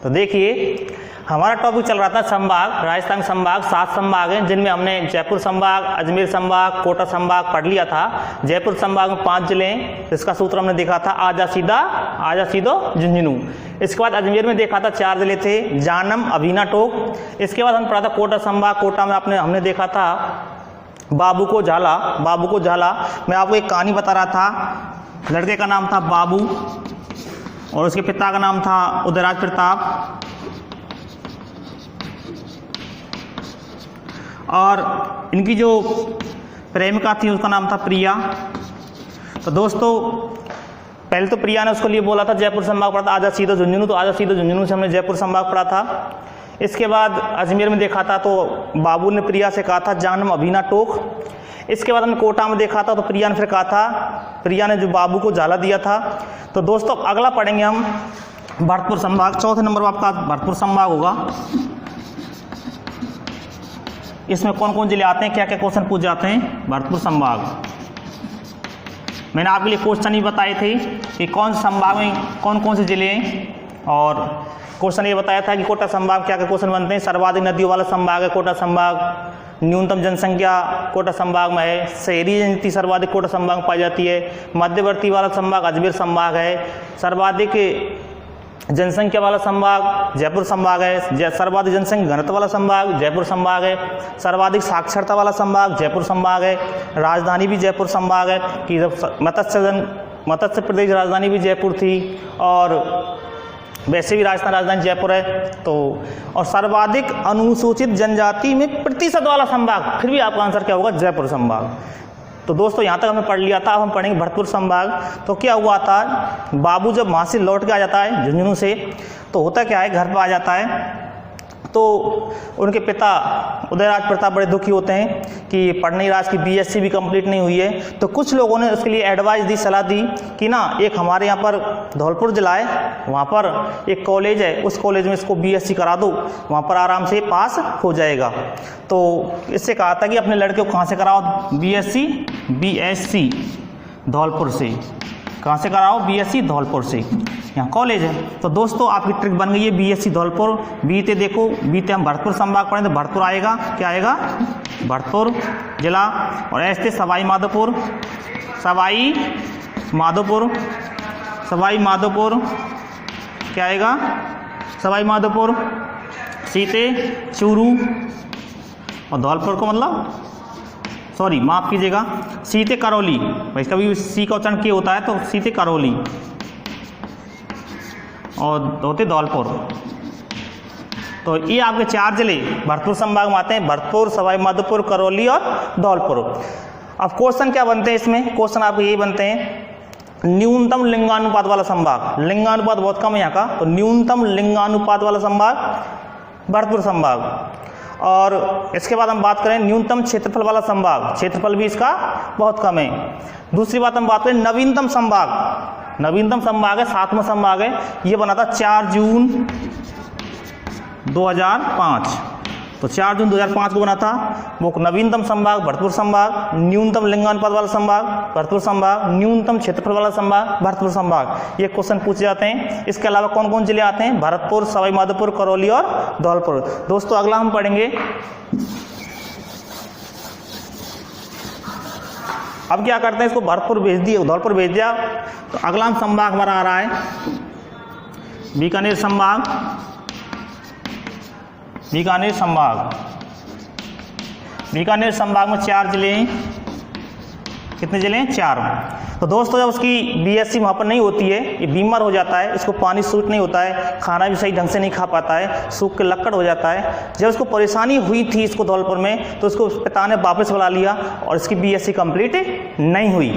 तो देखिए हमारा टॉपिक चल रहा था संभाग, राजस्थान संभाग 7 संभाग हैं जिनमें हमने जयपुर संभाग, अजमेर संभाग, कोटा संभाग पढ़ लिया था। जयपुर संभाग में 5 जिले हैं, इसका सूत्र हमने देखा था आजा सीधो झुंझुनू। इसके बाद अजमेर में देखा था 4 जिले थे, जानम, अभीना, टोक। इसके बाद हमने पढ़ा था कोटा संभाग। कोटा में हमने देखा था बाबू को झाला। मैं आपको एक कहानी बता रहा था। लड़के का नाम था बाबू और उसके पिता का नाम था उदयराज प्रताप, और इनकी जो प्रेमिका थी उसका नाम था प्रिया। तो दोस्तों पहले तो प्रिया ने उसको लिए बोला था जयपुर संभाग पढ़ा था आजा सीधो झुंझुनू, तो आजा सीधो झुंझुनू से हमने जयपुर संभाग पढ़ा था। इसके बाद अजमेर में देखा था तो बाबू ने प्रिया से कहा था जानम, अभीना, टोक। इसके बाद हमने कोटा में देखा था तो प्रिया ने फिर कहा था, प्रिया ने जो बाबू को झाला दिया था। तो दोस्तों अगला पढ़ेंगे हम भरतपुर संभाग। चौथे नंबर पर आपका भरतपुर संभाग होगा। इसमें कौन कौन जिले आते हैं, क्या क्या क्वेश्चन पूछ जाते हैं भरतपुर संभाग। मैंने आपके लिए क्वेश्चन ही बताए थे कि कौन संभाग में कौन कौन से जिले हैं, और क्वेश्चन ये बताया था कि कोटा संभाग क्या क्या क्वेश्चन बनते हैं। सर्वाधिक नदियों वाला संभाग है कोटा संभाग, न्यूनतम जनसंख्या कोटा संभाग में है, शहरी जनती सर्वाधिक कोटा संभाग में पाई जाती है, मध्यवर्ती वाला संभाग अजमेर संभाग है, सर्वाधिक जनसंख्या वाला संभाग जयपुर संभाग है, सर्वाधिक जनसंख्या घनत्व वाला संभाग जयपुर संभाग है, सर्वाधिक साक्षरता वाला संभाग जयपुर संभाग है, राजधानी भी जयपुर संभाग है कि जब मत्स्य प्रदेश राजधानी भी जयपुर थी, और वैसे भी राजस्थान राजधानी जयपुर है। तो और सर्वाधिक अनुसूचित जनजाति में प्रतिशत वाला संभाग, फिर भी आपका आंसर क्या होगा, जयपुर संभाग। तो दोस्तों यहाँ तक हमने पढ़ लिया था। अब हम पढ़ेंगे भरतपुर संभाग। तो क्या हुआ था, बाबू जब वहाँ से लौट के आ जाता है झुंझुनू से, तो होता क्या है, घर पर आ जाता है तो उनके पिता उदयराज प्रताप बड़े दुखी होते हैं कि पढ़ नहीं रहा, इसकी बीएससी भी कंप्लीट नहीं हुई है। तो कुछ लोगों ने उसके लिए एडवाइस दी, सलाह दी कि ना एक हमारे यहाँ पर धौलपुर जिला है, वहाँ पर एक कॉलेज है, उस कॉलेज में इसको बीएससी करा दो, वहाँ पर आराम से पास हो जाएगा। तो इससे कहा था कि अपने लड़के को कहाँ से कराओ, बीएससी धौलपुर से। कहाँ से कराओ, बीएससी धौलपुर से, यहाँ कॉलेज है। तो दोस्तों आपकी ट्रिक बन गई है बीएससी धौलपुर। बीते देखो, बीते हम भरतपुर संभाग पढ़ें तो भरतपुर आएगा, क्या आएगा, भरतपुर जिला। और ऐसे सवाई माधोपुर क्या आएगा, सवाई माधोपुर, सीते, चूरू, और धौलपुर को मतलब सॉरी माफ़ कीजिएगा, सीते करौली। भाई कभी सी का उच्चारण क्या होता है तो सीते करौली, और होते धौलपुर। तो ये आपके 4 जिले भरतपुर संभाग में आते हैं, भरतपुर, सवाई माधोपुर, करौली और धौलपुर। अब क्वेश्चन क्या बनते हैं इसमें, क्वेश्चन आपके यही बनते हैं, न्यूनतम लिंगानुपात वाला संभाग, लिंगानुपात बहुत कम है यहाँ का, तो न्यूनतम लिंगानुपात वाला संभाग भरतपुर संभाग। और इसके बाद हम बात करें न्यूनतम क्षेत्रफल वाला संभाग, क्षेत्रफल भी इसका बहुत कम है। दूसरी बात हम बात करें नवीनतम संभाग, नवीनतम संभाग है 7वां संभाग है, ये बना था 4 जून 2005। तो 4 जून 2005 को बना था, वो नवीनतम संभाग भरतपुर संभाग, न्यूनतम लिंगानुपात वाला संभाग भरतपुर संभाग, न्यूनतम क्षेत्रफल वाला संभाग भरतपुर संभाग। ये क्वेश्चन पूछे जाते हैं। इसके अलावा कौन कौन जिले आते हैं, भरतपुर, सवाई माधोपुर, करौली और धौलपुर। दोस्तों अगला हम पढ़ेंगे, अब क्या करते हैं, इसको भरतपुर भेज दिए, धौलपुर भेज दिया, तो अगला हम संभाग हमारा आ रहा है बीकानेर संभाग। बीकानेर संभाग में 4 जिले हैं। कितने जिले हैं, 4। तो दोस्तों जब उसकी बीएससी वहाँ पर नहीं होती है, ये बीमार हो जाता है, इसको पानी सूट नहीं होता है, खाना भी सही ढंग से नहीं खा पाता है, सूख के लक्कड़ हो जाता है। जब उसको परेशानी हुई थी इसको धौलपुर में, तो उसको पिता ने वापस बुला लिया और इसकी बीएससी कंप्लीट नहीं हुई।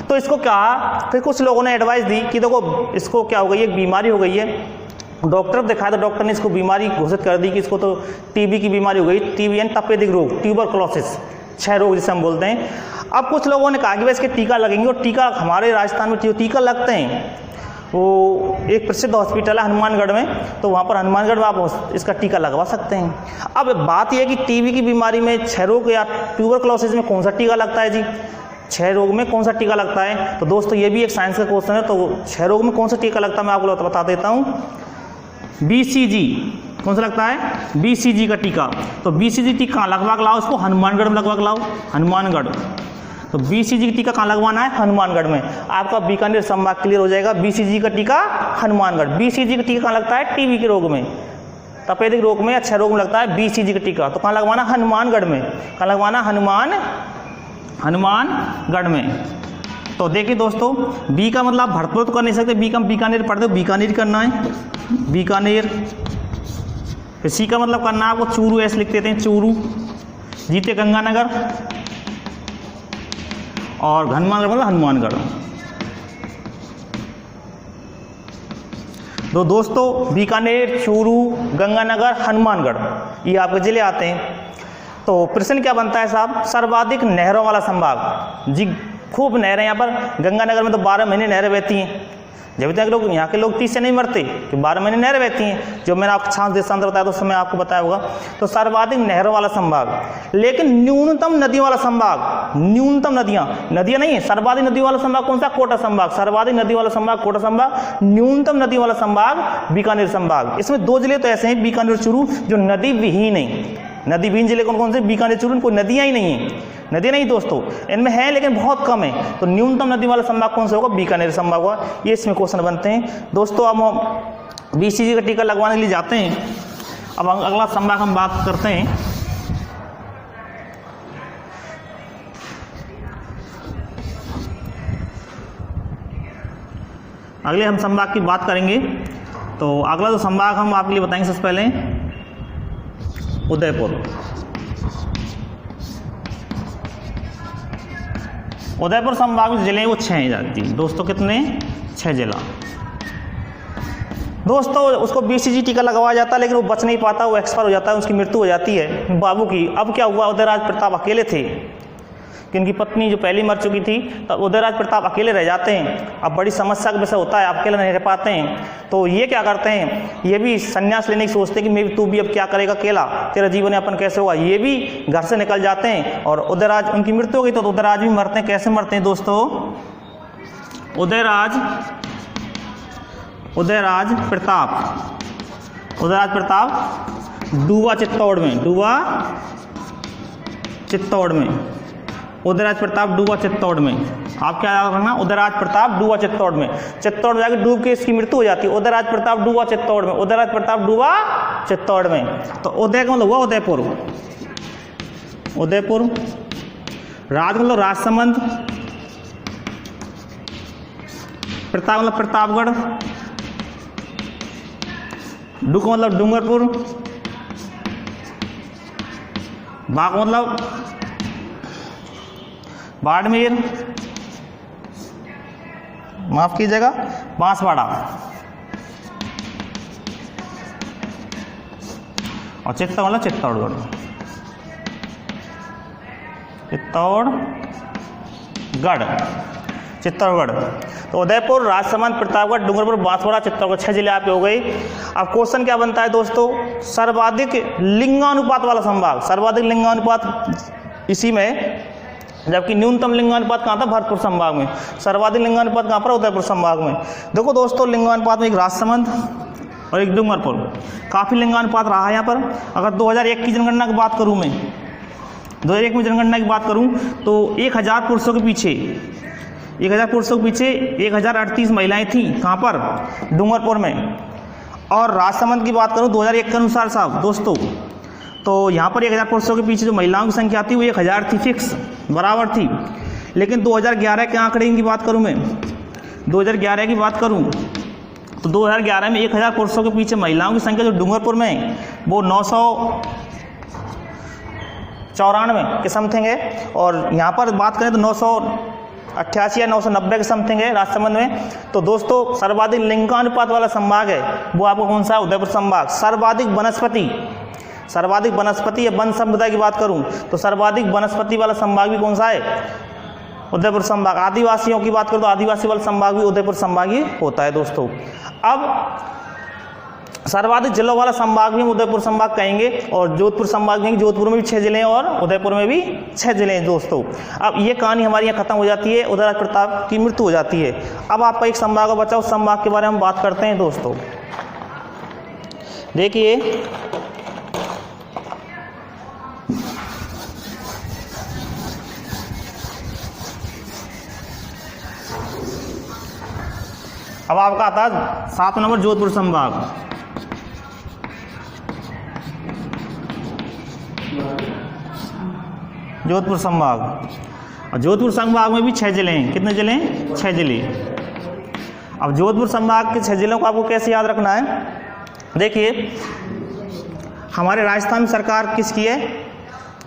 तो इसको कहा, फिर कुछ लोगों ने एडवाइस दी कि देखो इसको क्या हो गई है, बीमारी हो गई है। डॉक्टर दिखाया तो डॉक्टर ने इसको बीमारी घोषित कर दी कि इसको तो टीबी की बीमारी हो गई, टीबी यानी तपेदिक रोग, ट्यूबरकुलोसिस, क्षय रोग जिसे हम बोलते हैं। अब कुछ लोगों ने कहा कि भाई इसके टीका लगेंगे, और टीका हमारे राजस्थान में टीका लगते हैं, वो एक प्रसिद्ध हॉस्पिटल है हनुमानगढ़ में, तो वहाँ पर हनुमानगढ़ में आप इसका टीका लगवा सकते हैं। अब बात यह है कि टीबी की बीमारी में, क्षय रोग या ट्यूबरकुलोसिस में कौन सा टीका लगता है जी, क्षय रोग में कौन सा टीका लगता है। तो दोस्तों ये भी एक साइंस का क्वेश्चन है, तो क्षय रोग में कौन सा टीका लगता है मैं आपको बता देता हूँ। BCG कौन सा लगता है? BCG का टीका। तो BCG टीका कहाँ लगवा लाओ? इसको हनुमानगढ़ में लगवा लाओ, हनुमानगढ़। तो BCG का टीका कहाँ लगवाना है? हनुमानगढ़ में। आपका बीकानेर संभाग क्लियर हो जाएगा। BCG का टीका हनुमानगढ़। BCG का टीका कहाँ लगता है? टीबी के रोग में, तपेदिक रोग में, अच्छे रोग में लगता है BCG का टीका। तो कहाँ लगवाना? हनुमानगढ़ में। कहाँ लगवाना? हनुमानगढ़ में। तो देखिए दोस्तों, बी का मतलब भरतपुर तो कर नहीं सकते, बी का बीकानेर पढ़ते हो, बीकानेर करना है, बीकानेर। फिर सी का मतलब करना है आपको चूरू, ऐसे लिख देते हैं चूरू। जीते गंगानगर और हनुमानगढ़ मतलब हनुमानगढ़। तो दोस्तों बीकानेर, चूरू, गंगानगर, हनुमानगढ़ ये आपके जिले आते हैं। तो प्रश्न क्या बनता है साहब? सर्वाधिक नहरों वाला संभाग। जी खूब नहरें यहाँ पर। गंगानगर में तो 12 महीने नहरें बहती हैं, जब तक लोग यहाँ के लोग 30 से नहीं मरते कि 12 महीने नहरें बहती हैं। जो मैंने आपको छाछ देशांतर बताया तो उस समय आपको बताया होगा। तो सर्वाधिक नहरों वाला संभाग। लेकिन न्यूनतम नदियों वाला संभाग, न्यूनतम नदियाँ नहीं है। सर्वाधिक नदी वाला संभाग कौन सा? कोटा संभाग। सर्वाधिक नदी वाला संभाग कोटा संभाग। न्यूनतम नदी वाला संभाग बीकानेर संभाग। इसमें 2 जिले तो ऐसे हैं, बीकानेर चूरू, जो नदी विहीन है। नदी विहीन जिले कौन कौन से? बीकानेर चूरू, कोई नदियाँ ही नहीं है। नदी नहीं दोस्तों, इनमें है लेकिन बहुत कम है। तो न्यूनतम नदी वाला संभाग कौन सा होगा? बीकानेर संभाग होगा। ये इसमें क्वेश्चन बनते हैं दोस्तों। अब हम BCG का टीका लगवाने के लिए जाते हैं। अब अगला संभाग हम बात करते हैं। अगले हम संभाग की बात करेंगे। तो अगला जो संभाग हम आपके लिए बताएंगे सबसे पहले उदयपुर। उदयपुर संभाग में जिले वो 6 हैं जाती दोस्तों। कितने? 6 जिला दोस्तों। उसको BCG टीका लगवाया जाता है लेकिन वो बच नहीं पाता, वो एक्सपायर हो जाता है, उसकी मृत्यु हो जाती है बाबू की। अब क्या हुआ? उदयराज प्रताप अकेले थे कि उनकी पत्नी जो पहले मर चुकी थी, तो उदयराज प्रताप अकेले रह जाते हैं। अब बड़ी समस्या का विषय होता है, अकेले नहीं रह पाते हैं। तो ये क्या करते हैं? ये भी संन्यास लेने की सोचते हैं कि मैं भी, तू भी अब क्या करेगा अकेला, तेरा जीवन यापन कैसे होगा। ये भी घर से निकल जाते हैं और उदयराज, उनकी मृत्यु हो गई तो उदयराज भी मरते हैं। कैसे मरते हैं दोस्तों? उदयराज प्रताप डूबा चित्तौड़ में, उदयराज प्रताप डूबा चित्तौड़ में। आप क्या याद रखना? उदयराज प्रताप डूबा चित्तौड़ में। चित्तौड़ में जाकर डूब के इसकी मृत्यु हो जाती है। उदयराज प्रताप डूबा चित्तौड़ में, उदयराज प्रताप डूबा चित्तौड़ में। तो उदय का मतलब हुआ उदयपुर, राज मतलब राजसमंद, प्रताप मतलब प्रतापगढ़, डूक मतलब डूंगरपुर, बाग मतलब बाड़मेर, माफ कीजिएगा बांसवाड़ा, और चित्तौड़ मतलब चित्तौड़गढ़, चित्तौड़गढ़। तो उदयपुर, राजसमंद, प्रतापगढ़, डूंगरपुर, बांसवाड़ा, चित्तौड़गढ़ 6 जिले आपके हो गए। अब क्वेश्चन क्या बनता है दोस्तों? सर्वाधिक लिंगानुपात वाला संभाग। सर्वाधिक लिंगानुपात इसी में, जबकि न्यूनतम लिंगानुपात कहाँ था? भरतपुर संभाग में। सर्वाधिक लिंगानुपात कहाँ पर? उदयपुर संभाग में। देखो दोस्तों, लिंगानुपात में एक राजसमंद और एक डूंगरपुर, काफ़ी लिंगानुपात रहा है यहाँ पर। अगर 2001 की जनगणना की बात करूँ, मैं 2001 में जनगणना की बात करूँ तो 1000 पुरुषों के पीछे 1038 महिलाएं थीं। कहाँ पर? डूंगरपुर में। और राजसमंद की बात करूँ 2001 के अनुसार साहब दोस्तों, तो यहाँ पर 1000 पुरुषों के पीछे जो महिलाओं की संख्या थी वो 1000 थी, फिक्स बराबर थी। लेकिन 2011 के आंकड़े की बात करूँ, मैं 2011 की बात करूँ तो 2011 में 1000 पुरुषों के पीछे महिलाओं की संख्या जो डूंगरपुर में वो 994 के समथिंग है। और यहाँ पर बात करें तो 988 या 990 के समथिंग है राजसमंद में। तो दोस्तों, सर्वाधिक लिंगानुपात वाला संभाग है वो आपको कौन सा है? उदयपुर संभाग। सर्वाधिक वनस्पति या वन संपदा की बात करूं तो सर्वाधिक वनस्पति वाला संभाग भी कौन सा है? उदयपुर संभाग। आदिवासियों की बात करूं तो आदिवासी वाला संभाग भी उदयपुर संभाग ही होता है दोस्तों। अब सर्वाधिक जिलों वाला संभाग भी हम उदयपुर संभाग कहेंगे, और जोधपुर संभाग कहेंगे। जोधपुर में भी 6 जिले हैं और उदयपुर में भी 6 जिले हैं दोस्तों। अब ये कहानी हमारी यहाँ खत्म हो जाती है, उदयराज प्रताप की मृत्यु हो जाती है। अब आपका एक संभाग बचा, उस संभाग के बारे में हम बात करते हैं दोस्तों। देखिए अब आपका आता है 7 नंबर जोधपुर संभाग। जोधपुर संभाग, और जोधपुर संभाग में भी 6 जिले हैं। कितने जिले हैं? 6 जिले। अब जोधपुर संभाग के 6 जिलों को आपको कैसे याद रखना है? देखिए हमारे राजस्थान में सरकार किसकी है?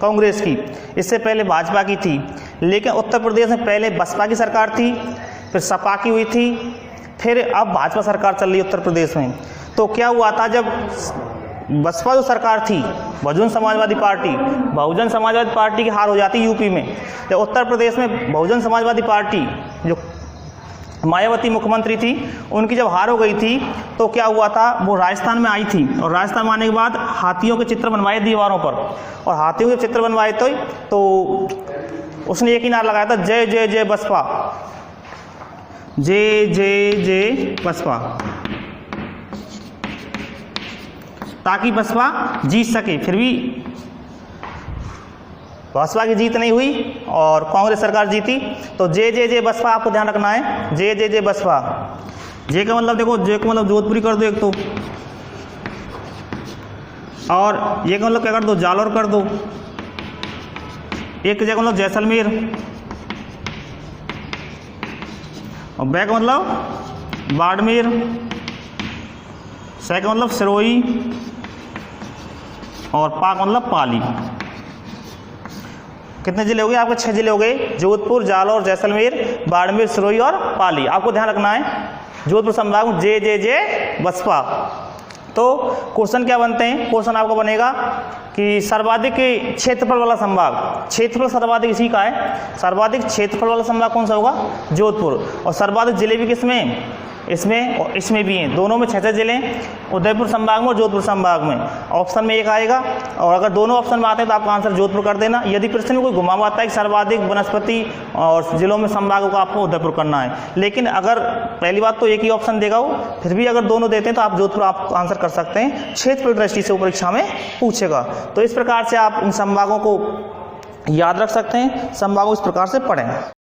कांग्रेस की। इससे पहले भाजपा की थी, लेकिन उत्तर प्रदेश में पहले बसपा की सरकार थी, फिर सपा की हुई थी, फिर अब भाजपा सरकार चल रही है उत्तर प्रदेश में। तो क्या हुआ था, जब बसपा जो सरकार थी, बहुजन समाजवादी पार्टी की हार हो जाती यूपी में, तो उत्तर प्रदेश में बहुजन समाजवादी पार्टी जो मायावती मुख्यमंत्री थी, उनकी जब हार हो गई थी तो क्या हुआ था, वो राजस्थान में आई थी, और राजस्थान में आने के बाद हाथियों के चित्र बनवाए दीवारों पर, और हाथियों के चित्र बनवाए तो उसने एक ही नारा लगाया था, जय जय जय बसपा, जय जय जय बसपा, ताकि बसपा जीत सके। फिर भी बसपा की जीत नहीं हुई और कांग्रेस सरकार जीती। तो जय जय जय बसपा आपको ध्यान रखना है, जय जय जय बसपा। जय का मतलब देखो, जय का मतलब जोधपुरी कर दो एक तो, और ये का मतलब क्या कर दो, जालौर कर दो। एक जगह मतलब जैसलमेर, और बै का मतलब बाड़मेर, सै का मतलब सिरोही, और पा का मतलब पाली। कितने जिले हो गए आपके? 6 जिले हो गए, जोधपुर, जालौर, जैसलमेर, बाड़मेर, सिरोही और पाली। आपको ध्यान रखना है जोधपुर संभाग में जय जय जय बसपा। तो क्वेश्चन क्या बनते हैं? क्वेश्चन आपका बनेगा कि सर्वाधिक क्षेत्रफल वाला संभाग, क्षेत्रफल सर्वाधिक इसी का है, सर्वाधिक क्षेत्रफल वाला संभाग कौन सा होगा? जोधपुर। और सर्वाधिक जिले भी किसमें? इसमें और इसमें भी हैं, दोनों में 6 जिले हैं, उदयपुर संभाग में और जोधपुर संभाग में। ऑप्शन में एक आएगा, और अगर दोनों ऑप्शन में आते हैं तो आपका आंसर जोधपुर कर देना। यदि प्रश्न में कोई घुमाव आता है कि सर्वाधिक वनस्पति और जिलों में संभागों को आपको उदयपुर करना है, लेकिन अगर पहली बात तो एक ही ऑप्शन देगा वो, फिर भी अगर दोनों देते हैं तो आप जोधपुर आप आंसर कर सकते हैं। क्षेत्रफल दृष्टि से वो परीक्षा में पूछेगा। तो इस प्रकार से आप इन संभागों को याद रख सकते हैं, संभागों इस प्रकार से पढ़ें।